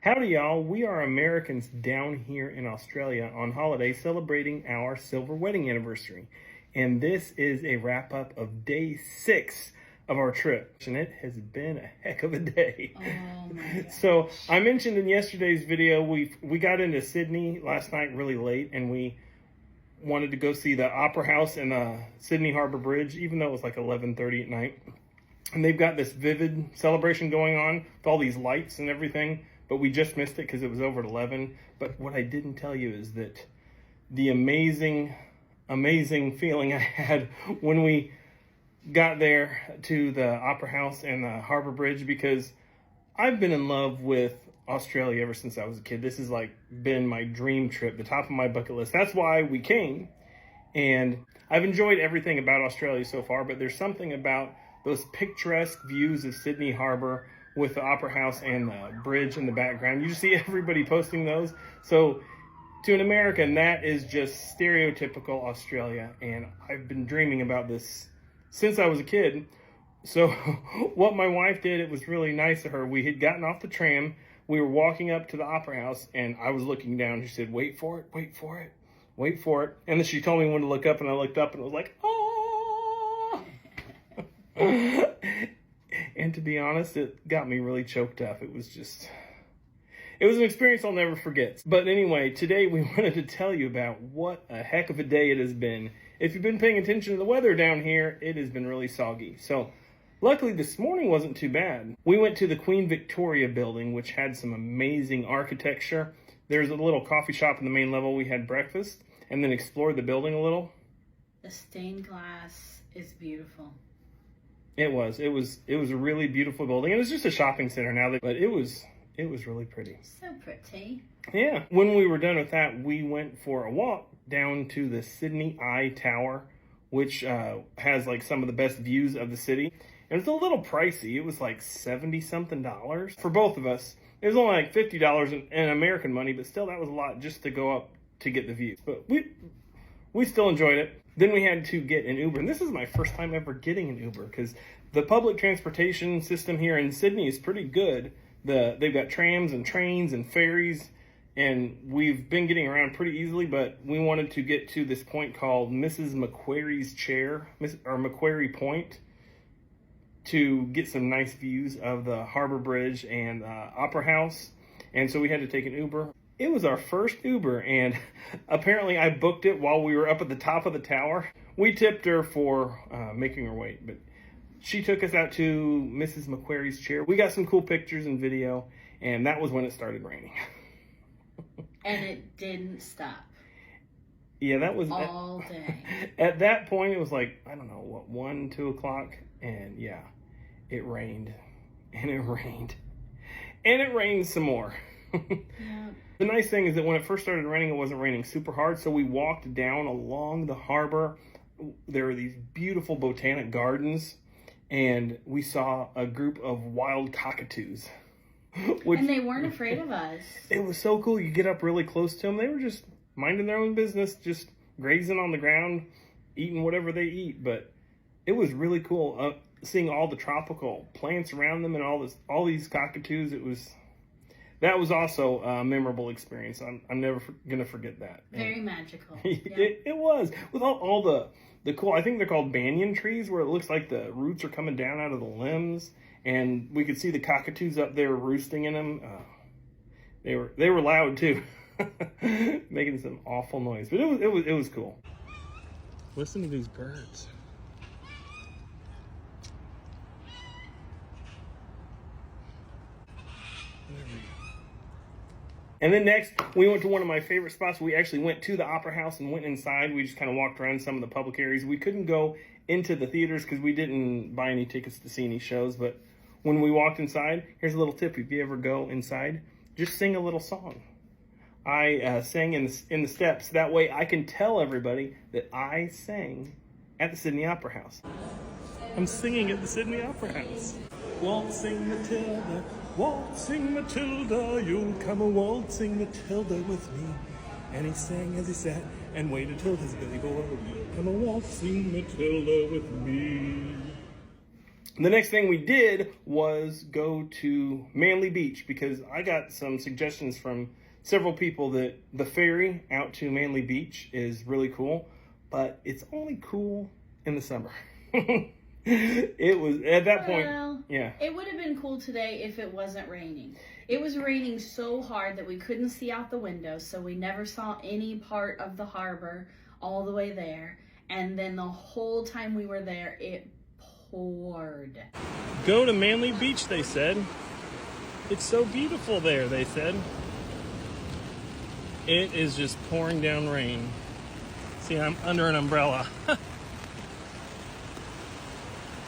Howdy y'all, we are Americans down here in Australia on holiday celebrating our silver wedding anniversary. And this is a wrap up of day 6 of our trip. And it has been a heck of a day. Oh my gosh. So I mentioned in yesterday's video, we got into Sydney last night really late and we wanted to go see the Opera House and Sydney Harbour Bridge, even though it was like 11:30 at night. And they've got this vivid celebration going on with all these lights and everything. But we just missed it because it was over at 11. But what I didn't tell you is that the amazing feeling I had when we got there to the Opera House and the Harbour Bridge, because I've been in love with Australia ever since I was a kid. This has like been my dream trip, the top of my bucket list. That's why we came. And I've enjoyed everything about Australia so far, but there's something about those picturesque views of Sydney Harbour with the Opera House and the bridge in the background. You see everybody posting those. So to an American, that is just stereotypical Australia. And I've been dreaming about this since I was a kid. So what my wife did, it was really nice of her. We had gotten off the tram. We were walking up to the Opera House and I was looking down. She said, wait for it, wait for it, wait for it. And then she told me when to look up and I looked up and it was like, oh. And to be honest, it got me really choked up. It was an experience I'll never forget. But anyway, today we wanted to tell you about what a heck of a day it has been. If you've been paying attention to the weather down here, it has been really soggy. So luckily this morning wasn't too bad. We went to the Queen Victoria building, which had some amazing architecture. There's a little coffee shop in the main level. We had breakfast and then explored the building a little. The stained glass is beautiful. It was a really beautiful building. And it's just a shopping center now, but it was really pretty. So pretty. Yeah. When we were done with that, we went for a walk down to the Sydney Eye Tower, which has like some of the best views of the city. And it's a little pricey. It was like $70-something for both of us. It was only like $50 in American money, but still that was a lot just to go up to get the view. But we still enjoyed it. Then we had to get an Uber. And this is my first time ever getting an Uber because the public transportation system here in Sydney is pretty good. They've got trams and trains and ferries, and we've been getting around pretty easily, but we wanted to get to this point called Mrs. Macquarie's Chair, or Macquarie Point, to get some nice views of the Harbour Bridge and Opera House. And so we had to take an Uber. It was our first Uber, and apparently I booked it while we were up at the top of the tower. We tipped her for making her wait, but she took us out to Mrs. Macquarie's Chair. We got some cool pictures and video, and that was when it started raining. And it didn't stop. Yeah, that was all day. At that point, it was like, I don't know, what, 1, 2 o'clock? And yeah, it rained, and it rained, and it rained some more. Yeah. The nice thing is that when it first started raining, it wasn't raining super hard, so we walked down along the harbor. There were these beautiful botanic gardens, and we saw a group of wild cockatoos. And they weren't afraid of us. It was so cool. You get up really close to them. They were just minding their own business, just grazing on the ground, eating whatever they eat. But it was really cool seeing all the tropical plants around them and all these cockatoos. That was also a memorable experience. I'm never going to forget that. Very magical. Yeah. It was. With all the cool, I think they're called banyan trees, where it looks like the roots are coming down out of the limbs. And we could see the cockatoos up there roosting in them. They were loud too. Making some awful noise. But it was cool. Listen to these birds. And then next, we went to one of my favorite spots. We actually went to the Opera House and went inside. We just kind of walked around some of the public areas. We couldn't go into the theaters because we didn't buy any tickets to see any shows. But when we walked inside, here's a little tip. If you ever go inside, just sing a little song. I sang in the steps. That way I can tell everybody that I sang at the Sydney Opera House. I'm singing at the Sydney Opera House. Waltzing Matilda, waltzing Matilda, you'll come a waltzing Matilda with me. And he sang as he sat and waited till his belly boiled. Come a waltzing Matilda with me. The next thing we did was go to Manly Beach because I got some suggestions from several people that the ferry out to Manly Beach is really cool, but it's only cool in the summer. It was at that point, yeah. It would have been cool today if it wasn't raining. It was raining so hard that we couldn't see out the window, so we never saw any part of the harbor all the way there. And then the whole time we were there, it poured. Go to Manly Beach, they said. It's so beautiful there, they said. It is just pouring down rain. See, I'm under an umbrella.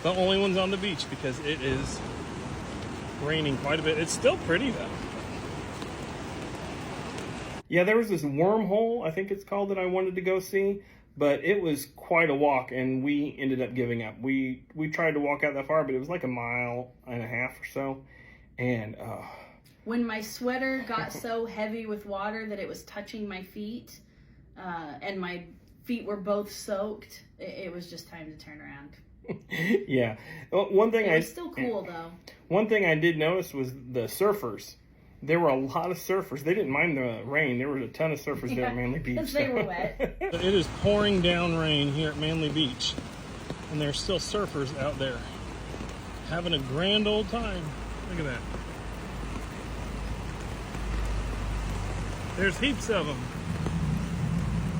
The only one's on the beach because it is raining quite a bit. It's still pretty though. Yeah, there was this wormhole, I think it's called, that I wanted to go see, but it was quite a walk and we ended up giving up. We tried to walk out that far, but it was like 1.5 miles or so. And when my sweater got so heavy with water that it was touching my feet, and my feet were both soaked, it was just time to turn around. Yeah. One thing it was still cool though. One thing I did notice was the surfers. There were a lot of surfers. They didn't mind the rain. There were a ton of surfers there at Manly Beach. Because they were wet. It is pouring down rain here at Manly Beach. And there's still surfers out there having a grand old time. Look at that. There's heaps of them.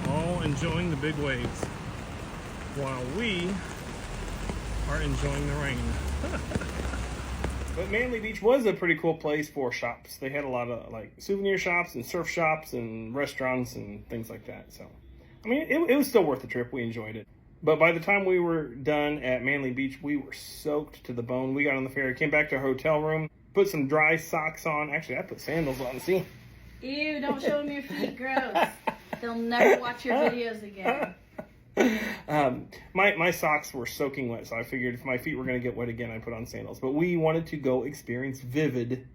All enjoying the big waves. While we are enjoying the rain. But Manly Beach was a pretty cool place for shops. They had a lot of like souvenir shops and surf shops and restaurants and things like that. So, I mean, it was still worth the trip. We enjoyed it. But by the time we were done at Manly Beach, we were soaked to the bone. We got on the ferry, came back to our hotel room, put some dry socks on. Actually, I put sandals on, see? Ew, don't show them your feet, gross. They'll never watch your videos again. My socks were soaking wet, so I figured if my feet were going to get wet again, I'd put on sandals. But we wanted to go experience Vivid,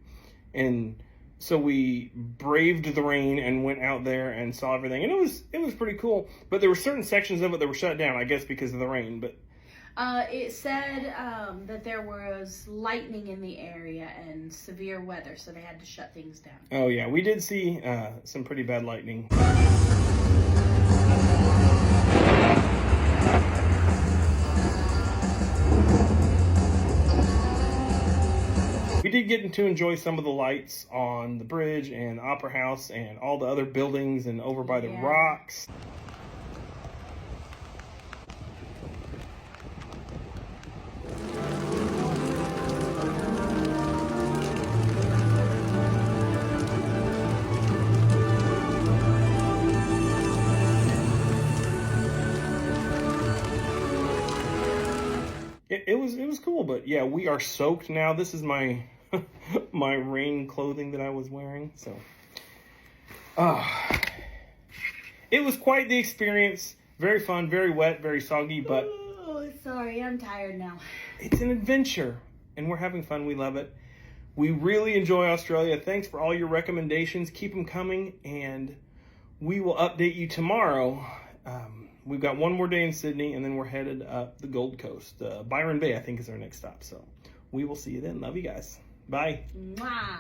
and so we braved the rain and went out there and saw everything. And it was pretty cool, but there were certain sections of it that were shut down, I guess because of the rain. But it said that there was lightning in the area and severe weather, so they had to shut things down. Oh yeah, we did see some pretty bad lightning. We did get to enjoy some of the lights on the bridge and Opera House and all the other buildings and over by the rocks. It was cool, but yeah, we are soaked now. This is my my rain clothing that I was wearing, so it was quite the experience. Very fun, very wet, very soggy, but Sorry, I'm tired now. It's an adventure and we're having fun. We love it. We really enjoy Australia. Thanks for all your recommendations. Keep them coming, and we will update you tomorrow. We've got one more day in Sydney, and then we're headed up the Gold Coast. Byron Bay, I think, is our next stop. So we will see you then. Love you guys. Bye. Mwah.